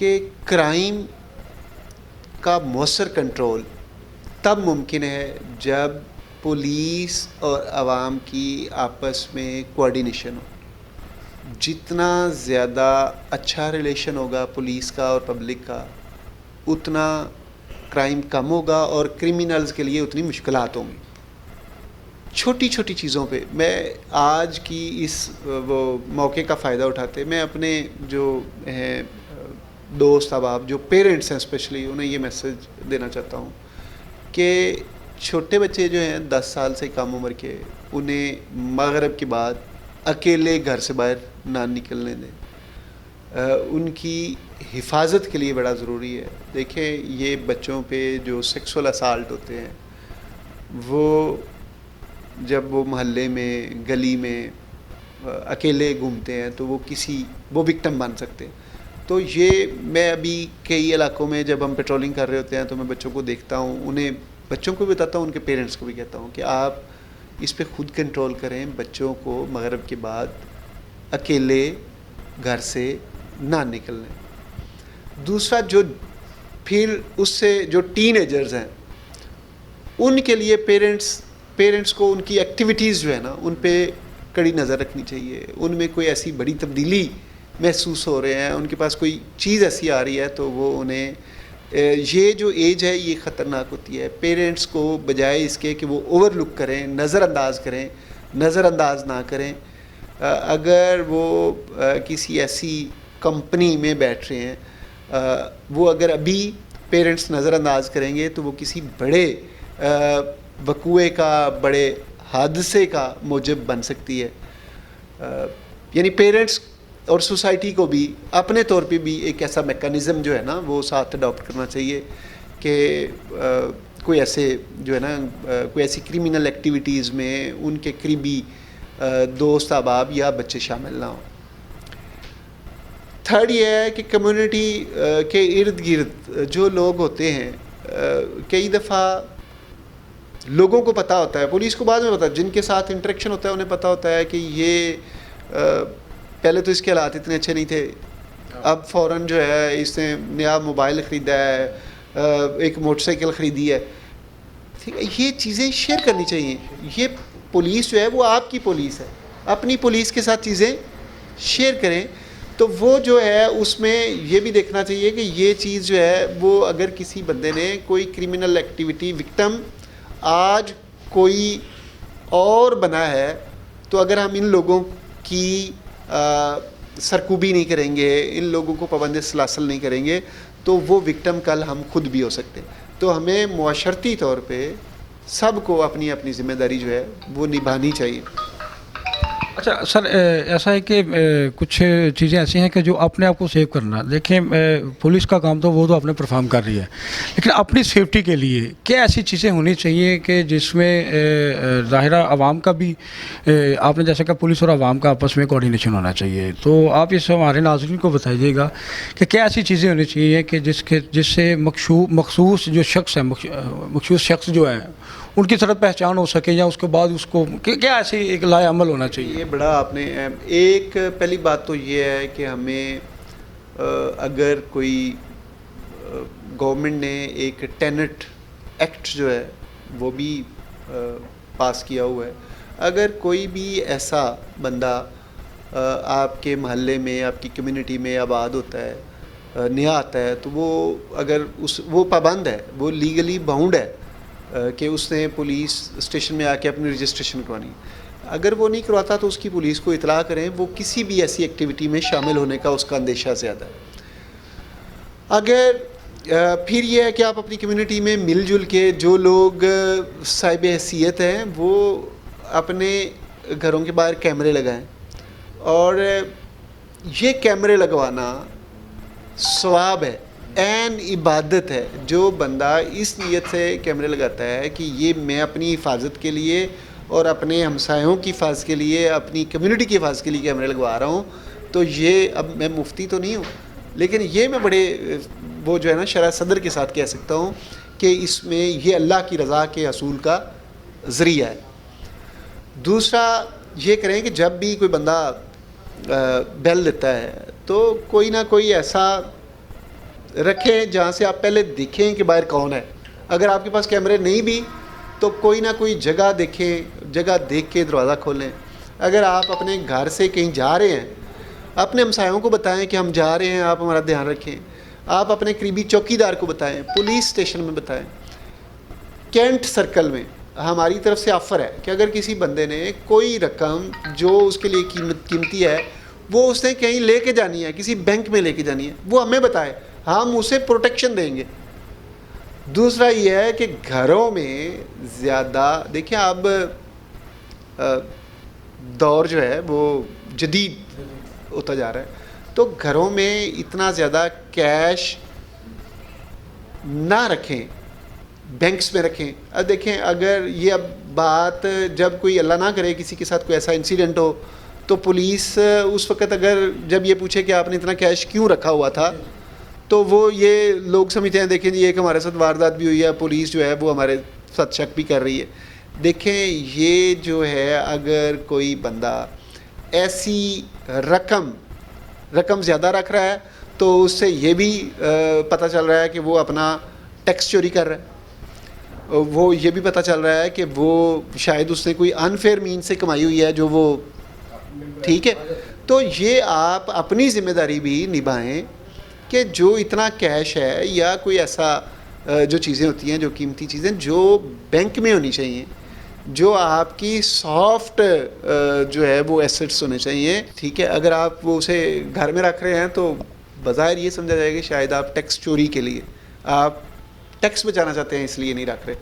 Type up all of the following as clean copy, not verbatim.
کہ کرائم کا مؤثر کنٹرول تب ممکن ہے جب پولیس اور عوام کی آپس میں کوآرڈینیشن ہو. جتنا زیادہ اچھا ریلیشن ہوگا پولیس کا اور پبلک کا, اتنا کرائم کم ہوگا اور کرمینلز کے لیے اتنی مشکلات ہوں گی. چھوٹی چھوٹی چیزوں پہ میں آج کی اس وہ موقع کا فائدہ اٹھاتے میں اپنے جو ہیں دوست احباب جو پیرنٹس ہیں اسپیشلی انہیں یہ میسج دینا چاہتا ہوں کہ چھوٹے بچے جو ہیں 10 سال سے کم عمر کے, انہیں مغرب کے بعد اکیلے گھر سے باہر نہ نکلنے دیں. ان کی حفاظت کے لیے بڑا ضروری ہے. دیکھیں یہ بچوں پہ جو سیکسول اسالٹ ہوتے ہیں وہ جب وہ محلے میں گلی میں اکیلے گھومتے ہیں تو وہ وکٹم بن سکتے ہیں. تو یہ میں ابھی کئی علاقوں میں جب ہم پیٹرولنگ کر رہے ہوتے ہیں تو میں بچوں کو دیکھتا ہوں, انہیں بچوں کو بھی بتاتا ہوں, ان کے پیرنٹس کو بھی کہتا ہوں کہ آپ اس پہ خود کنٹرول کریں, بچوں کو مغرب کے بعد اکیلے گھر سے نہ نکلنے. دوسرا جو پھر اس سے جو ٹین ایجرز ہیں ان کے لیے پیرنٹس کو ان کی ایکٹیویٹیز جو ہے نا ان پہ کڑی نظر رکھنی چاہیے. ان میں کوئی ایسی بڑی تبدیلی محسوس ہو رہے ہیں, ان کے پاس کوئی چیز ایسی آ رہی ہے تو وہ انہیں یہ جو ایج ہے یہ خطرناک ہوتی ہے. پیرنٹس کو بجائے اس کے کہ وہ اوور لک کریں, نظر انداز نہ کریں. اگر وہ کسی ایسی کمپنی میں بیٹھ رہے ہیں وہ اگر ابھی پیرنٹس نظر انداز کریں گے تو وہ کسی بڑے وقوعے کا, بڑے حادثے کا موجب بن سکتی ہے. یعنی پیرنٹس اور سوسائٹی کو بھی اپنے طور پہ بھی ایک ایسا میکانزم جو ہے نا وہ ساتھ اڈاپٹ کرنا چاہیے کہ کوئی ایسے جو ہے نا کوئی ایسی کرمینل ایکٹیویٹیز میں ان کے قریبی دوست احباب یا بچے شامل نہ ہوں. تھرڈ یہ ہے کہ کمیونٹی کے ارد گرد جو لوگ ہوتے ہیں کئی دفعہ لوگوں کو پتہ ہوتا ہے, پولیس کو بعد میں پتہ, جن کے ساتھ انٹریکشن ہوتا ہے انہیں پتہ ہوتا ہے کہ یہ پہلے تو اس کے حالات اتنے اچھے نہیں تھے, اب فوراً جو ہے اس نے نیا موبائل خریدا ہے, ایک موٹر سائیکل خریدی ہے. ٹھیک ہے, یہ چیزیں شیئر کرنی چاہیے. یہ پولیس جو ہے وہ آپ کی پولیس ہے, اپنی پولیس کے ساتھ چیزیں شیئر کریں. تو وہ جو ہے اس میں یہ بھی دیکھنا چاہیے کہ یہ چیز جو ہے وہ اگر کسی بندے نے کوئی کرمنل ایکٹیویٹی وکٹم آج کوئی اور بنا ہے تو اگر ہم ان لوگوں کی سرکوبی نہیں کریں گے, ان لوگوں کو پابند سلاسل نہیں کریں گے تو وہ وکٹم کل ہم خود بھی ہو سکتے. تو ہمیں معاشرتی طور پہ سب کو اپنی اپنی ذمہ داری جو ہے وہ نبھانی چاہیے. اچھا سر, ایسا ہے کہ کچھ چیزیں ایسی ہیں کہ جو اپنے آپ کو سیو کرنا, دیکھیں پولیس کا کام تو وہ تو اپنے پرفارم کر رہی ہے, لیکن اپنی سیفٹی کے لیے کیا ایسی چیزیں ہونی چاہیے کہ جس میں ظاہرہ عوام کا بھی, آپ نے جیسا کہ پولیس اور عوام کا آپس میں کوآرڈینیشن ہونا چاہیے, تو آپ اس ہمارے ناظرین کو بتائیے گا کہ کیا ایسی چیزیں ہونی چاہیے کہ جس سے مخصوص جو شخص ہے, مخصوص شخص جو ہے ان کی طرف پہچان ہو سکے, یا اس کے بعد اس کو کیا ایسی ایک لائے عمل ہونا چاہیے. یہ بڑا آپ نے ایک پہلی بات تو یہ ہے کہ ہمیں اگر کوئی گورنمنٹ نے ایک ٹینٹ ایکٹ جو ہے وہ بھی پاس کیا ہوا ہے, اگر کوئی بھی ایسا بندہ آپ کے محلے میں آپ کی کمیونٹی میں آباد ہوتا ہے, نیا آتا ہے, تو وہ اگر وہ پابند ہے, وہ لیگلی باؤنڈ ہے کہ اس نے پولیس اسٹیشن میں آ کے اپنی رجسٹریشن کروانی. اگر وہ نہیں کرواتا تو اس کی پولیس کو اطلاع کریں, وہ کسی بھی ایسی ایکٹیویٹی میں شامل ہونے کا اس کا اندیشہ زیادہ ہے. اگر پھر یہ ہے کہ آپ اپنی کمیونٹی میں مل جل کے جو لوگ صاحب حیثیت ہیں وہ اپنے گھروں کے باہر کیمرے لگائیں, اور یہ کیمرے لگوانا ثواب ہے, عین عبادت ہے. جو بندہ اس نیت سے کیمرے لگاتا ہے کہ یہ میں اپنی حفاظت کے لیے اور اپنے ہمسایوں کی حفاظت کے لیے, اپنی کمیونٹی کی حفاظت کے لیے کیمرے لگوا رہا ہوں, تو یہ, اب میں مفتی تو نہیں ہوں لیکن یہ میں بڑے وہ جو ہے نا شرح صدر کے ساتھ کہہ سکتا ہوں کہ اس میں یہ اللہ کی رضا کے حصول کا ذریعہ ہے. دوسرا یہ کریں کہ جب بھی کوئی بندہ بیل دیتا ہے تو کوئی نہ کوئی ایسا رکھیں جہاں سے آپ پہلے دیکھیں کہ باہر کون ہے. اگر آپ کے پاس کیمرے نہیں بھی تو کوئی نہ کوئی جگہ دیکھیں, جگہ دیکھ کے دروازہ کھولیں. اگر آپ اپنے گھر سے کہیں جا رہے ہیں, اپنے ہمسایوں کو بتائیں کہ ہم جا رہے ہیں, آپ ہمارا دھیان رکھیں. آپ اپنے قریبی چوکیدار کو بتائیں, پولیس اسٹیشن میں بتائیں. کینٹ سرکل میں ہماری طرف سے آفر ہے کہ اگر کسی بندے نے کوئی رقم جو اس کے لیے قیمتی ہے وہ اس نے کہیں لے کے جانی ہے, کسی بینک میں لے کے جانی ہے, وہ ہمیں بتائے, ہم اسے پروٹیکشن دیں گے. دوسرا یہ ہے کہ گھروں میں زیادہ دیکھیں اب دور جو ہے وہ جدید ہوتا جا رہا ہے, تو گھروں میں اتنا زیادہ کیش نہ رکھیں, بینکس میں رکھیں. اب دیکھیں اگر یہ اب بات جب کوئی اللہ نہ کرے کسی کے ساتھ کوئی ایسا انسیڈنٹ ہو تو پولیس اس وقت اگر جب یہ پوچھے کہ آپ نے اتنا کیش کیوں رکھا ہوا تھا تو وہ یہ لوگ سمجھتے ہیں دیکھیں جی ایک ہمارے ساتھ واردات بھی ہوئی ہے, پولیس جو ہے وہ ہمارے ساتھ شک بھی کر رہی ہے. دیکھیں یہ جو ہے اگر کوئی بندہ ایسی رقم زیادہ رکھ رہا ہے تو اس سے یہ بھی پتہ چل رہا ہے کہ وہ اپنا ٹیکس چوری کر رہا ہے. وہ یہ بھی پتہ چل رہا ہے کہ وہ شاید اس نے کوئی انفیئر مین سے کمائی ہوئی ہے جو وہ ٹھیک ہے. تو یہ آپ اپنی ذمہ داری بھی نبھائیں کہ جو اتنا کیش ہے یا کوئی ایسا جو چیزیں ہوتی ہیں جو قیمتی چیزیں جو بینک میں ہونی چاہیے, جو آپ کی سافٹ جو ہے وہ ایسٹس ہونے چاہیے, ٹھیک ہے. اگر آپ وہ اسے گھر میں رکھ رہے ہیں تو بظاہر یہ سمجھا جائے کہ شاید آپ ٹیکس چوری کے لیے, آپ ٹیکس بچانا چاہتے ہیں اس لیے نہیں رکھ رہے,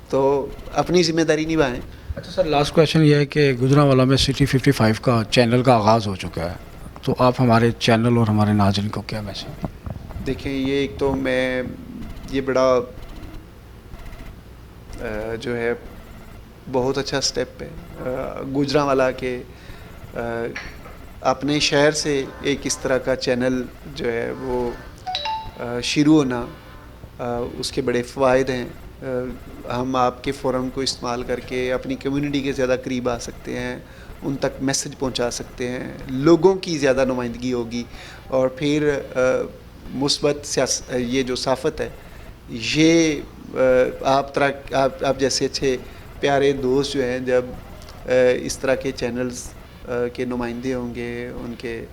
تو اپنی ذمہ داری نبھائیں. اچھا سر, لاسٹ کویشچن یہ ہے کہ گجرانوالہ میں سٹی 55 کا چینل کا آغاز ہو چکا ہے, تو آپ ہمارے چینل اور ہمارے ناظرین کو کیا میسج؟ دیکھیں یہ ایک تو میں یہ بڑا جو ہے بہت اچھا سٹیپ ہے گجرانوالہ کے اپنے شہر سے ایک اس طرح کا چینل جو ہے وہ شروع ہونا, اس کے بڑے فوائد ہیں. ہم آپ کے فورم کو استعمال کر کے اپنی کمیونٹی کے زیادہ قریب آ سکتے ہیں, ان تک میسج پہنچا سکتے ہیں, لوگوں کی زیادہ نمائندگی ہوگی, اور پھر مثبت یہ جو صحافت ہے یہ آپ جیسے اچھے پیارے دوست جو ہیں جب اس طرح کے چینلز کے نمائندے ہوں گے, ان کے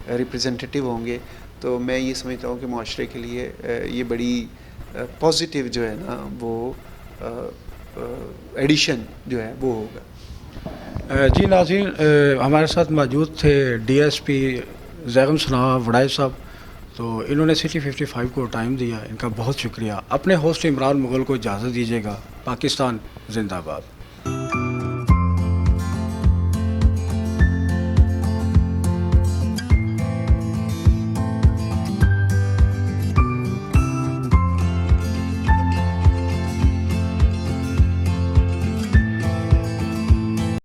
ریپریزنٹیٹیو ہوں گے, تو میں یہ سمجھتا ہوں کہ معاشرے کے لیے یہ بڑی پازیٹیو جو ہے نا وہ ایڈیشن جو ہے وہ ہوگا. جی ناظرین, ہمارے ساتھ موجود تھے ڈی ایس پی زیغم صناح وڑائے صاحب, تو انہوں نے سٹی 55 کو ٹائم دیا, ان کا بہت شکریہ. اپنے ہوسٹ عمران مغل کو اجازت دیجیے گا. پاکستان زندہ باد.